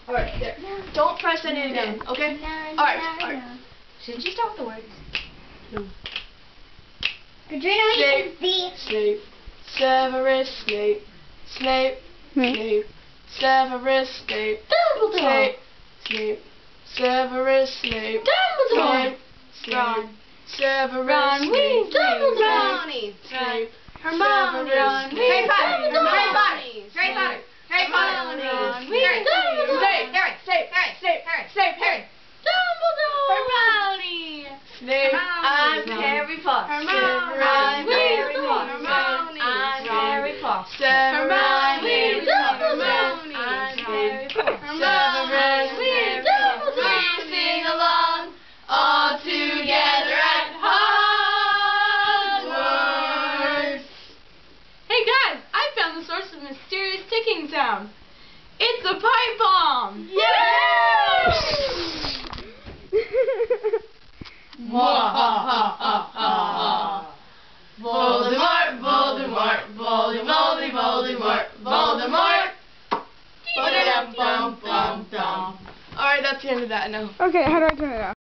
Alright, there. Don't press any again, okay? Alright. Shouldn't you start with the words? No. Katrina, Snape, Snape, Severus Snape, Snape, Snape, Severus Snape, Dumbledore! Snape, Severus Snape, Dumbledore! Snape, Severus Ron Snape, Weasley! Dumbledore! Snape, Hermione! Ron Harry Potter! Harry Potter! Harry Potter! Harry Potter! Ron Snape, Weasley! Snape, Snape, Snape, Harry, Dumbledore! Hermione! Snape, I'm Harry Potter. Hermione! I'm Harry Potter. Hermione! I'm Harry Potter. Hermione! I'm Harry Potter. Severus Snape, we sing along all together at Hogwarts. Hey guys, I found the source of the mysterious ticking sound. It's a pipe bomb! Yes! Voldemort, Voldemort, Voldemort, Voldemort, Voldemort. Ba-da-dum-bum-bum-dum. Alright, that's the end of that now. Okay, how do I turn it off?